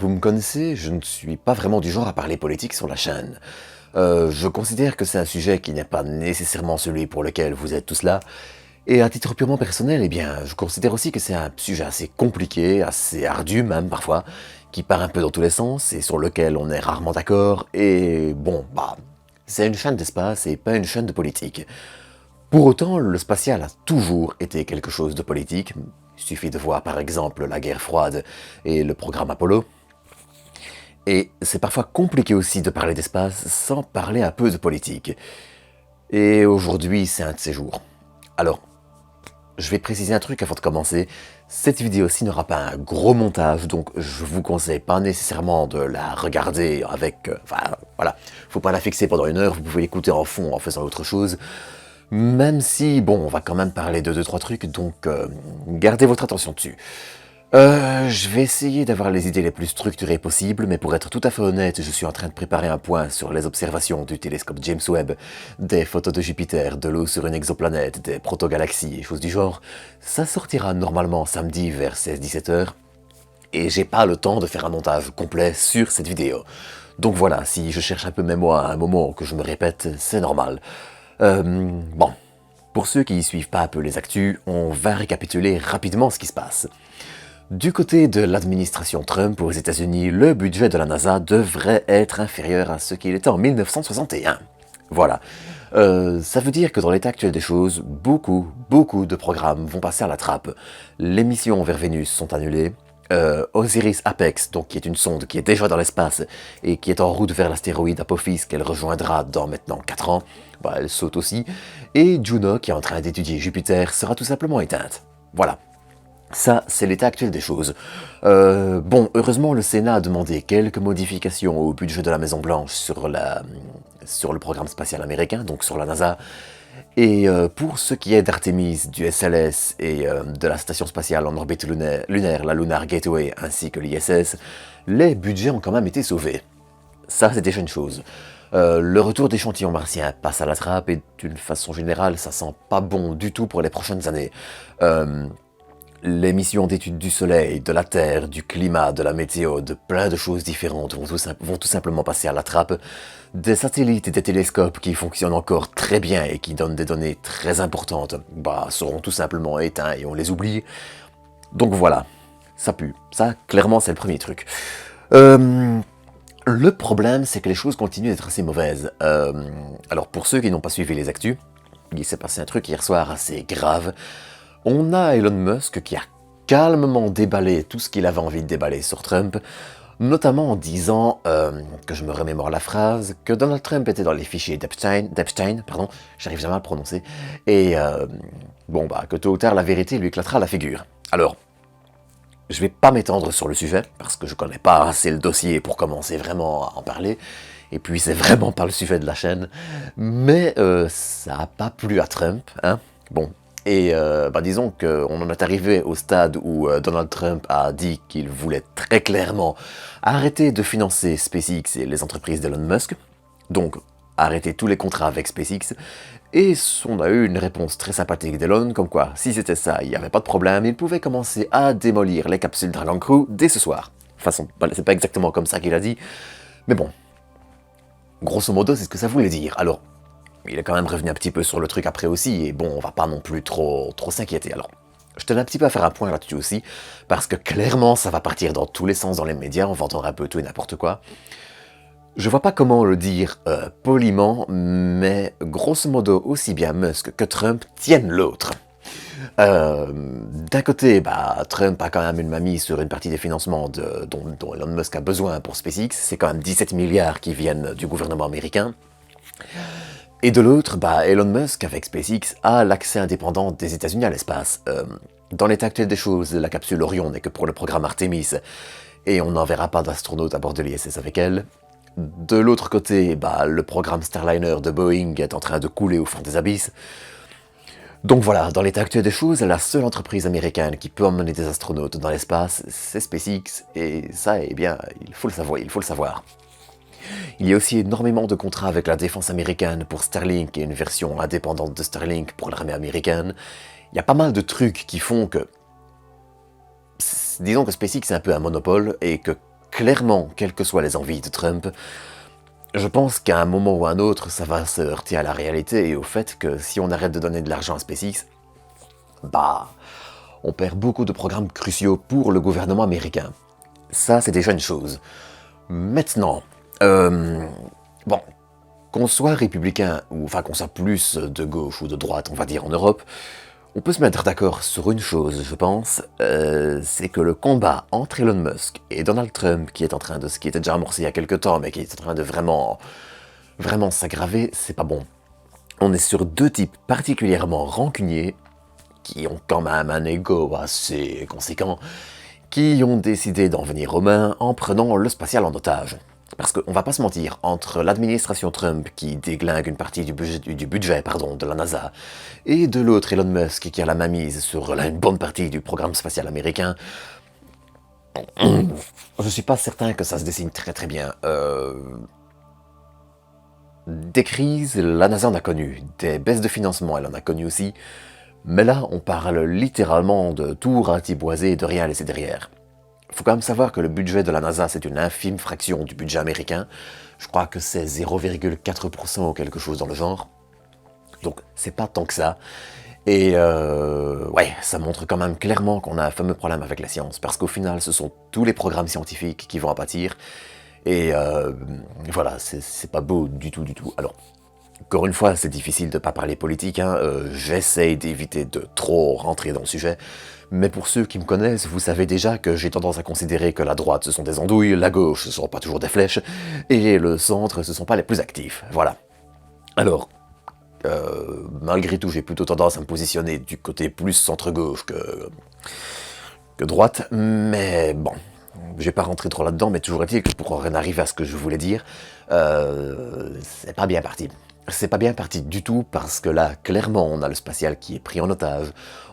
vous me connaissez, je ne suis pas vraiment du genre à parler politique sur la chaîne. Je considère que c'est un sujet qui n'est pas nécessairement celui pour lequel vous êtes tous là, et à titre purement personnel, eh bien, je considère aussi que c'est un sujet assez compliqué, assez ardu même parfois, qui part un peu dans tous les sens, et sur lequel on est rarement d'accord, et bon, c'est une chaîne d'espace et pas une chaîne de politique. Pour autant, le spatial a toujours été quelque chose de politique. Il suffit de voir par exemple la guerre froide et le programme Apollo. Et c'est parfois compliqué aussi de parler d'espace sans parler un peu de politique. Et aujourd'hui, c'est un de ces jours. Alors, je vais préciser un truc avant de commencer. Cette vidéo-ci n'aura pas un gros montage, donc je vous conseille pas nécessairement de la regarder avec... voilà, faut pas la fixer pendant 1 heure, vous pouvez l'écouter en fond en faisant autre chose. Même si, bon, on va quand même parler de 2-3 trucs, donc gardez votre attention dessus. Je vais essayer d'avoir les idées les plus structurées possibles, mais pour être tout à fait honnête, je suis en train de préparer un point sur les observations du télescope James Webb, des photos de Jupiter, de l'eau sur une exoplanète, des protogalaxies et choses du genre. Ça sortira normalement samedi vers 16-17 heures, et j'ai pas le temps de faire un montage complet sur cette vidéo. Donc voilà, si je cherche un peu mes mots à un moment que je me répète, c'est normal. Bon, pour ceux qui ne suivent pas un peu les actus, on va récapituler rapidement ce qui se passe. Du côté de l'administration Trump aux États-Unis, le budget de la NASA devrait être inférieur à ce qu'il était en 1961. Voilà. Ça veut dire que dans l'état actuel des choses, beaucoup de programmes vont passer à la trappe. Les missions vers Vénus sont annulées. Osiris Apex, donc qui est une sonde qui est déjà dans l'espace et qui est en route vers l'astéroïde Apophis qu'elle rejoindra dans maintenant 4 ans, elle saute aussi. Et Juno, qui est en train d'étudier Jupiter, sera tout simplement éteinte. Voilà. Ça, c'est l'état actuel des choses. Bon, heureusement, le Sénat a demandé quelques modifications au budget de la Maison-Blanche sur le programme spatial américain, donc sur la NASA. Et pour ce qui est d'Artemis, du SLS et de la station spatiale en orbite lunaire, la Lunar Gateway, ainsi que l'ISS, les budgets ont quand même été sauvés. Ça, c'est déjà une chose. Le retour d'échantillons martiens passe à la trappe et d'une façon générale, ça sent pas bon du tout pour les prochaines années. Les missions d'études du Soleil, de la Terre, du climat, de la météo, de plein de choses différentes vont tout simplement passer à la trappe. Des satellites et des télescopes qui fonctionnent encore très bien et qui donnent des données très importantes, seront tout simplement éteints et on les oublie. Donc voilà, ça pue. Ça, clairement, c'est le premier truc. Le problème, c'est que les choses continuent d'être assez mauvaises. Alors pour ceux qui n'ont pas suivi les actus, il s'est passé un truc hier soir assez grave. On a Elon Musk qui a calmement déballé tout ce qu'il avait envie de déballer sur Trump, notamment en disant, que je me remémore la phrase, que Donald Trump était dans les fichiers d'Epstein, j'arrive jamais à le prononcer, et que tôt ou tard la vérité lui éclatera à la figure. Alors, je vais pas m'étendre sur le sujet, parce que je connais pas assez le dossier pour commencer vraiment à en parler, et puis c'est vraiment pas le sujet de la chaîne, mais ça a pas plu à Trump, hein, bon. Et disons qu'on en est arrivé au stade où Donald Trump a dit qu'il voulait très clairement arrêter de financer SpaceX et les entreprises d'Elon Musk, donc arrêter tous les contrats avec SpaceX, et on a eu une réponse très sympathique d'Elon, comme quoi, si c'était ça, il n'y avait pas de problème, il pouvait commencer à démolir les capsules Dragon Crew dès ce soir. De toute façon, c'est pas exactement comme ça qu'il a dit, mais bon, grosso modo, c'est ce que ça voulait dire. Alors, il est quand même revenu un petit peu sur le truc après aussi, et bon, on va pas non plus trop s'inquiéter. Alors, je tenais un petit peu à faire un point là-dessus aussi, parce que clairement, ça va partir dans tous les sens dans les médias, on va entendre un peu tout et n'importe quoi. Je vois pas comment le dire poliment, mais grosso modo, aussi bien Musk que Trump tiennent l'autre. D'un côté, Trump a quand même une mamie sur une partie des financements dont Elon Musk a besoin pour SpaceX, c'est quand même 17 milliards qui viennent du gouvernement américain. Et de l'autre, Elon Musk, avec SpaceX, a l'accès indépendant des États-Unis à l'espace. Dans l'état actuel des choses, la capsule Orion n'est que pour le programme Artemis, et on n'enverra pas d'astronautes à bord de l'ISS avec elle. De l'autre côté, le programme Starliner de Boeing est en train de couler au fond des abysses. Donc voilà, dans l'état actuel des choses, la seule entreprise américaine qui peut emmener des astronautes dans l'espace, c'est SpaceX, et ça, il faut le savoir. Il y a aussi énormément de contrats avec la défense américaine pour Starlink et une version indépendante de Starlink pour l'armée américaine. Il y a pas mal de trucs qui font que... Disons que SpaceX est un peu un monopole et que clairement, quelles que soient les envies de Trump, je pense qu'à un moment ou à un autre, ça va se heurter à la réalité et au fait que si on arrête de donner de l'argent à SpaceX, bah, on perd beaucoup de programmes cruciaux pour le gouvernement américain. Ça, c'est déjà une chose. Maintenant, bon, qu'on soit républicain, ou enfin qu'on soit plus de gauche ou de droite, on va dire, en Europe, on peut se mettre d'accord sur une chose, je pense, c'est que le combat entre Elon Musk et Donald Trump, qui était déjà amorcé il y a quelques temps, mais qui est en train de vraiment s'aggraver, c'est pas bon. On est sur deux types particulièrement rancuniers, qui ont quand même un ego assez conséquent, qui ont décidé d'en venir aux mains en prenant le spatial en otage. Parce qu'on va pas se mentir, entre l'administration Trump qui déglingue une partie du budget de la NASA, et de l'autre Elon Musk qui a la mainmise sur une bonne partie du programme spatial américain, je suis pas certain que ça se dessine très très bien. Des crises, la NASA en a connu, des baisses de financement, elle en a connu aussi, mais là on parle littéralement de tout ratiboiser et de rien laisser derrière. Faut quand même savoir que le budget de la NASA, c'est une infime fraction du budget américain. Je crois que c'est 0,4% ou quelque chose dans le genre. Donc, c'est pas tant que ça. Et ouais, ça montre quand même clairement qu'on a un fameux problème avec la science. Parce qu'au final, ce sont tous les programmes scientifiques qui vont en pâtir. Et voilà, c'est pas beau du tout, du tout. Alors, encore une fois, c'est difficile de pas parler politique, hein. J'essaye d'éviter de trop rentrer dans le sujet, mais pour ceux qui me connaissent, vous savez déjà que j'ai tendance à considérer que la droite ce sont des andouilles, la gauche ce sont pas toujours des flèches, et le centre ce sont pas les plus actifs, voilà. Alors, malgré tout, j'ai plutôt tendance à me positionner du côté plus centre-gauche que droite, mais bon, je vais pas rentrer trop là-dedans, mais toujours est-il que pour en arriver à ce que je voulais dire, c'est pas bien parti. C'est pas bien parti du tout parce que là, clairement, on a le spatial qui est pris en otage,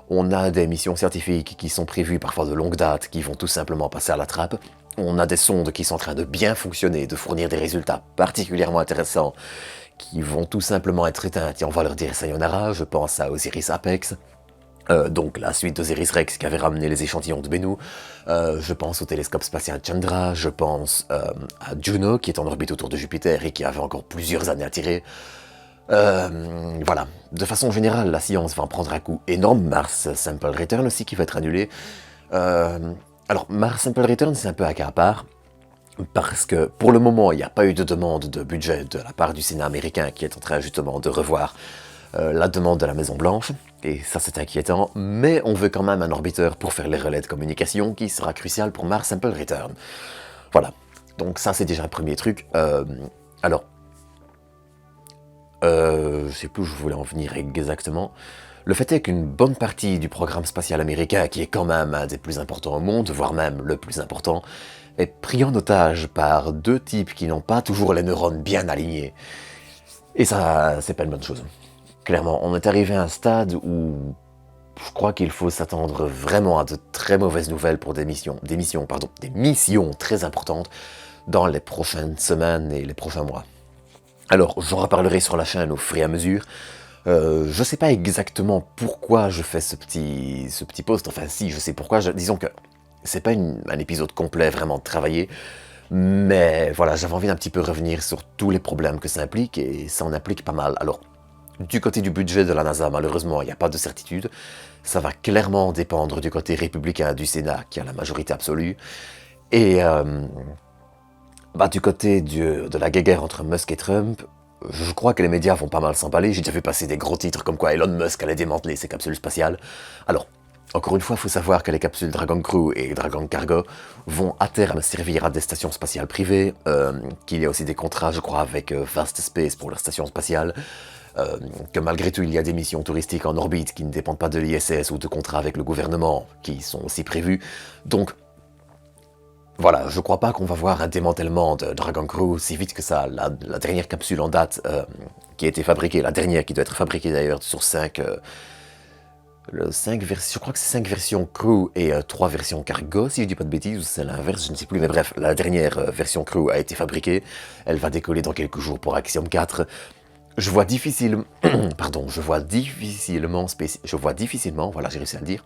on a des missions scientifiques qui sont prévues parfois de longue date, qui vont tout simplement passer à la trappe, on a des sondes qui sont en train de bien fonctionner, de fournir des résultats particulièrement intéressants, qui vont tout simplement être éteintes et on va leur dire sayonara, je pense à Osiris Apex, donc la suite d'Osiris Rex qui avait ramené les échantillons de Bennu, je pense au télescope spatial Chandra, je pense à Juno qui est en orbite autour de Jupiter et qui avait encore plusieurs années à tirer. Voilà, de façon générale, la science va en prendre un coup énorme, Mars Sample Return aussi qui va être annulé. Alors Mars Sample Return c'est un peu à cas à part, parce que pour le moment il n'y a pas eu de demande de budget de la part du Sénat américain qui est en train justement de revoir la demande de la Maison Blanche, et ça c'est inquiétant, mais on veut quand même un orbiteur pour faire les relais de communication qui sera crucial pour Mars Sample Return. Voilà, donc ça c'est déjà un premier truc. Alors, je sais plus où je voulais en venir exactement. Le fait est qu'une bonne partie du programme spatial américain, qui est quand même un des plus importants au monde, voire même le plus important, est pris en otage par deux types qui n'ont pas toujours les neurones bien alignés. Et ça, c'est pas une bonne chose. Clairement, on est arrivé à un stade où je crois qu'il faut s'attendre vraiment à de très mauvaises nouvelles pour des missions très importantes dans les prochaines semaines et les prochains mois. Alors, j'en reparlerai sur la chaîne au fur et à mesure. Je sais pas exactement pourquoi je fais ce petit post, enfin si, je sais pourquoi, disons que c'est pas un épisode complet vraiment travaillé, mais voilà, j'avais envie d'un petit peu revenir sur tous les problèmes que ça implique, et ça en implique pas mal. Alors, du côté du budget de la NASA, malheureusement, il n'y a pas de certitude. Ça va clairement dépendre du côté républicain du Sénat, qui a la majorité absolue. Et du côté de la guéguerre entre Musk et Trump, je crois que les médias vont pas mal s'emballer. J'ai déjà vu passer des gros titres comme quoi Elon Musk allait démanteler ses capsules spatiales. Alors, encore une fois, il faut savoir que les capsules Dragon Crew et Dragon Cargo vont à terme servir à des stations spatiales privées, qu'il y a aussi des contrats, je crois, avec Vast Space pour leur station spatiale, que malgré tout, il y a des missions touristiques en orbite qui ne dépendent pas de l'ISS ou de contrats avec le gouvernement qui sont aussi prévus. Donc, voilà, je crois pas qu'on va voir un démantèlement de Dragon Crew si vite que ça. La dernière capsule en date qui a été fabriquée, la dernière qui doit être fabriquée d'ailleurs sur 5... je crois que c'est 5 versions Crew et 3 versions Cargo, si je dis pas de bêtises, ou c'est l'inverse, je ne sais plus, mais bref, la dernière version Crew a été fabriquée, elle va décoller dans quelques jours pour Axiom 4. Je vois difficilement, voilà, j'ai réussi à le dire,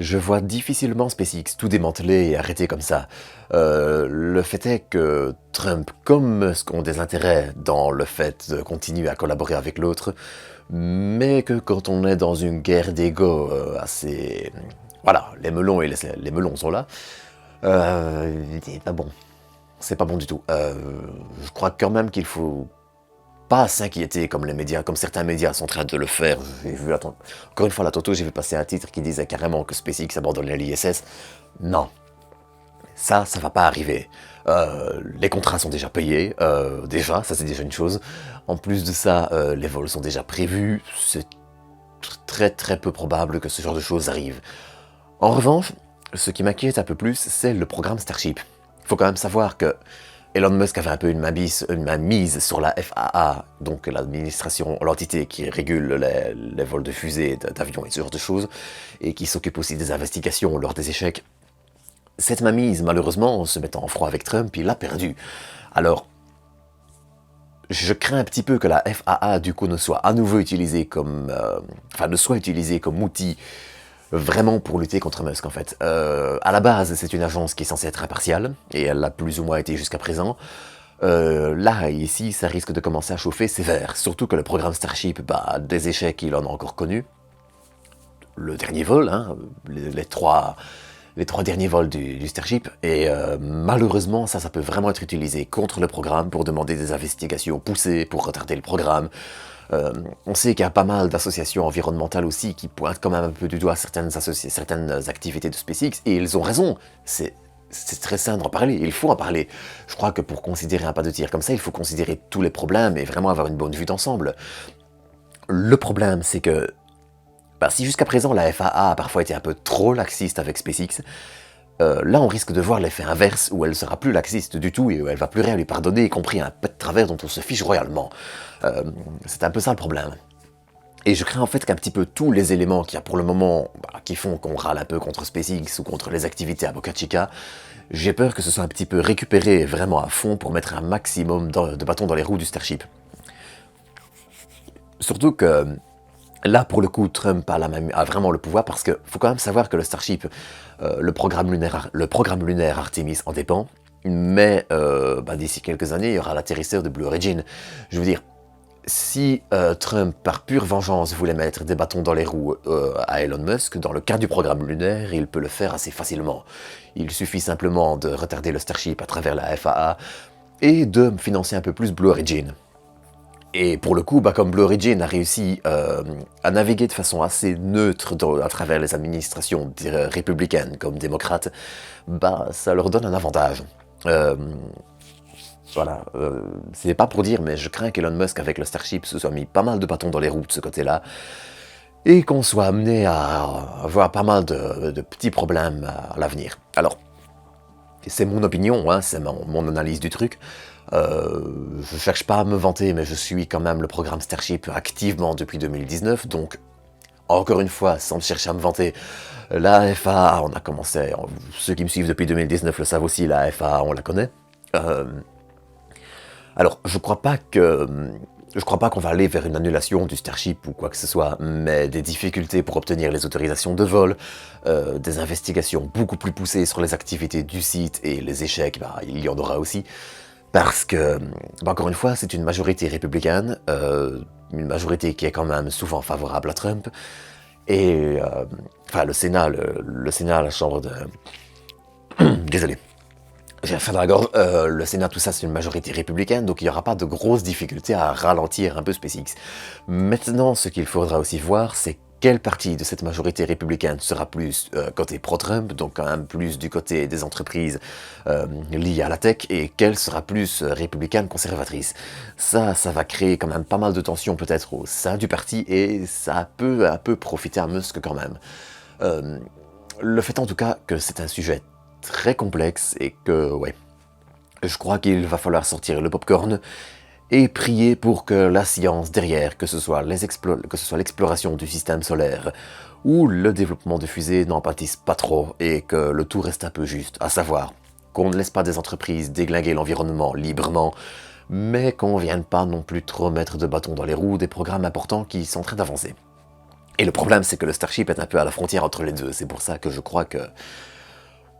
Je vois difficilement SpaceX tout démanteler et arrêter comme ça. Le fait est que Trump comme Musk ont des intérêts dans le fait de continuer à collaborer avec l'autre, mais que quand on est dans une guerre d'ego assez... Voilà, les melons et les melons sont là. C'est pas bon. C'est pas bon du tout. Je crois quand même qu'il faut pas s'inquiéter comme les médias, comme certains médias sont en train de le faire. J'ai vu, encore une fois, là, tantôt, j'ai vu passer un titre qui disait carrément que SpaceX abandonnait l'ISS. Non, ça va pas arriver. Les contrats sont déjà payés, déjà, ça c'est déjà une chose. En plus de ça, les vols sont déjà prévus. C'est très peu probable que ce genre de choses arrive. En revanche, ce qui m'inquiète un peu plus, c'est le programme Starship. Il faut quand même savoir que Elon Musk avait un peu une mainmise sur la FAA, donc l'administration, l'entité qui régule les vols de fusées, d'avions et ce genre de choses, et qui s'occupe aussi des investigations lors des échecs. Cette mainmise, malheureusement, en se mettant en froid avec Trump, il l'a perdue. Alors, je crains un petit peu que la FAA, du coup, ne soit à nouveau utilisée comme... ne soit utilisée comme outil vraiment pour lutter contre Musk, en fait. À la base, c'est une agence qui est censée être impartiale, et elle l'a plus ou moins été jusqu'à présent. Là, ici, ça risque de commencer à chauffer sévère, surtout que le programme Starship, des échecs, il en a encore connu. Le dernier vol, hein, les trois derniers vols du Starship, et malheureusement, ça peut vraiment être utilisé contre le programme pour demander des investigations poussées, pour retarder le programme. On sait qu'il y a pas mal d'associations environnementales aussi qui pointent quand même un peu du doigt certaines activités de SpaceX, et ils ont raison, c'est très sain d'en parler, il faut en parler. Je crois que pour considérer un pas de tir comme ça, il faut considérer tous les problèmes et vraiment avoir une bonne vue d'ensemble. Le problème, c'est que si jusqu'à présent la FAA a parfois été un peu trop laxiste avec SpaceX, là on risque de voir l'effet inverse où elle sera plus laxiste du tout et où elle va plus rien lui pardonner, y compris un pet de travers dont on se fiche royalement. C'est un peu ça le problème. Et je crains en fait qu'un petit peu tous les éléments qu'il y a pour le moment, qui font qu'on râle un peu contre SpaceX ou contre les activités à Boca Chica, j'ai peur que ce soit un petit peu récupéré vraiment à fond pour mettre un maximum de bâtons dans les roues du Starship. Surtout que là, pour le coup, Trump a vraiment le pouvoir parce qu'il faut quand même savoir que le Starship, le programme lunaire Artemis en dépend, mais d'ici quelques années, il y aura l'atterrisseur de Blue Origin. Je veux dire, si Trump, par pure vengeance, voulait mettre des bâtons dans les roues à Elon Musk, dans le cas du programme lunaire, il peut le faire assez facilement. Il suffit simplement de retarder le Starship à travers la FAA et de financer un peu plus Blue Origin. Et pour le coup, comme Blue Origin a réussi à naviguer de façon assez neutre à travers les administrations républicaines comme démocrates, ça leur donne un avantage. Voilà, c'est pas pour dire, mais je crains qu'Elon Musk, avec le Starship, se soit mis pas mal de bâtons dans les roues de ce côté-là, et qu'on soit amené à avoir pas mal de petits problèmes à l'avenir. Alors, c'est mon opinion, hein, c'est mon analyse du truc. Je cherche pas à me vanter, mais je suis quand même le programme Starship activement depuis 2019, donc, encore une fois, sans chercher à me vanter, la FAA, on a commencé, ceux qui me suivent depuis 2019 le savent aussi, la FAA, on la connaît. Alors, je crois pas qu'on va aller vers une annulation du Starship ou quoi que ce soit, mais des difficultés pour obtenir les autorisations de vol, des investigations beaucoup plus poussées sur les activités du site et les échecs, il y en aura aussi. Parce que, encore une fois, c'est une majorité républicaine, une majorité qui est quand même souvent favorable à Trump, et le Sénat, la Chambre de... Désolé. J'ai faim dans la gorge. Le Sénat, tout ça, c'est une majorité républicaine, donc il n'y aura pas de grosses difficultés à ralentir un peu SpaceX. Maintenant, ce qu'il faudra aussi voir, c'est quelle partie de cette majorité républicaine sera plus côté pro-Trump, donc quand même plus du côté des entreprises liées à la tech, et quelle sera plus républicaine conservatrice. Ça va créer quand même pas mal de tensions peut-être au sein du parti, et ça peut un peu profiter à Musk quand même. Le fait en tout cas que c'est un sujet très complexe et que, je crois qu'il va falloir sortir le popcorn et prier pour que la science derrière, que ce soit l'exploration du système solaire ou le développement de fusées n'en pâtisse pas trop et que le tout reste un peu juste, à savoir qu'on ne laisse pas des entreprises déglinguer l'environnement librement, mais qu'on ne vienne pas non plus trop mettre de bâtons dans les roues des programmes importants qui sont en train d'avancer. Et le problème, c'est que le Starship est un peu à la frontière entre les deux. C'est pour ça que je crois que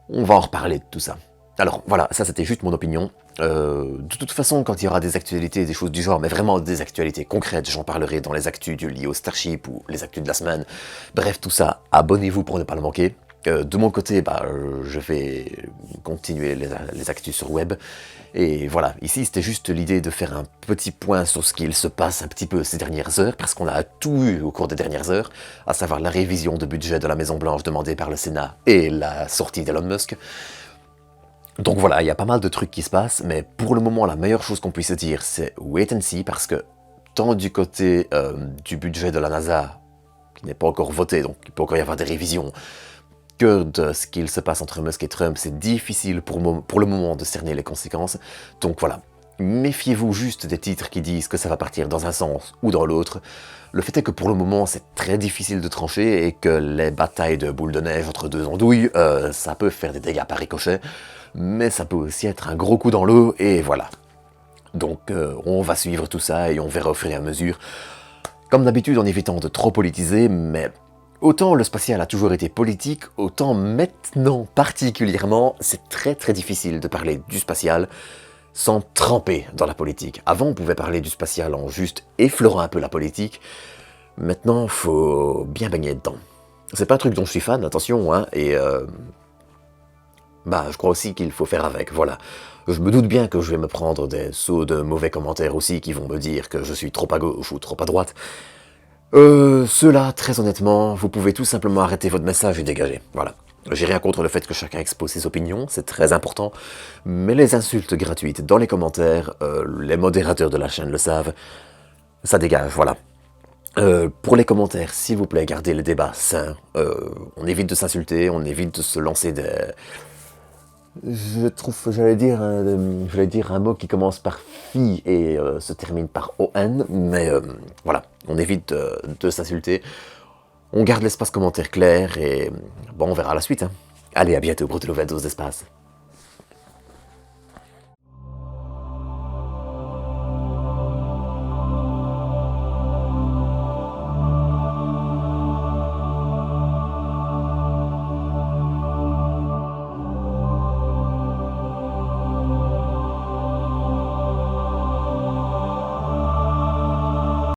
on va en reparler de tout ça. Alors voilà, ça c'était juste mon opinion. De toute façon, quand il y aura des actualités, des choses du genre, mais vraiment des actualités concrètes, j'en parlerai dans les actus liées au Starship ou les actus de la semaine. Bref, tout ça, abonnez-vous pour ne pas le manquer. De mon côté, je vais continuer les actus sur web. Et voilà, ici c'était juste l'idée de faire un petit point sur ce qu'il se passe un petit peu ces dernières heures, parce qu'on a tout eu au cours des dernières heures, à savoir la révision de budget de la Maison-Blanche demandée par le Sénat et la sortie d'Elon Musk. Donc voilà, il y a pas mal de trucs qui se passent, mais pour le moment, la meilleure chose qu'on puisse dire, c'est wait and see, parce que tant du côté du budget de la NASA, qui n'est pas encore voté, donc il peut encore y avoir des révisions, que de ce qu'il se passe entre Musk et Trump, c'est difficile pour le moment de cerner les conséquences. Donc voilà, méfiez-vous juste des titres qui disent que ça va partir dans un sens ou dans l'autre. Le fait est que pour le moment, c'est très difficile de trancher et que les batailles de boules de neige entre deux andouilles, ça peut faire des dégâts par ricochet, mais ça peut aussi être un gros coup dans l'eau, et voilà. Donc on va suivre tout ça et on verra au fur et à mesure. Comme d'habitude, en évitant de trop politiser, mais autant le spatial a toujours été politique, autant maintenant particulièrement, c'est très très difficile de parler du spatial sans tremper dans la politique. Avant, on pouvait parler du spatial en juste effleurant un peu la politique. Maintenant, faut bien baigner dedans. C'est pas un truc dont je suis fan, attention, hein, et je crois aussi qu'il faut faire avec, voilà. Je me doute bien que je vais me prendre des sauts de mauvais commentaires aussi qui vont me dire que je suis trop à gauche ou trop à droite. Ceux-là, très honnêtement, vous pouvez tout simplement arrêter votre message et dégager, voilà. J'ai rien contre le fait que chacun expose ses opinions, c'est très important, mais les insultes gratuites dans les commentaires, les modérateurs de la chaîne le savent, ça dégage, voilà. Pour les commentaires, s'il vous plaît, gardez les débats sains, on évite de s'insulter, on évite de se lancer des... j'allais dire un mot qui commence par fi et se termine par on, mais voilà, on évite de s'insulter. On garde l'espace commentaire clair et on verra la suite. Hein. Allez, à bientôt, Brutelovette d'espace.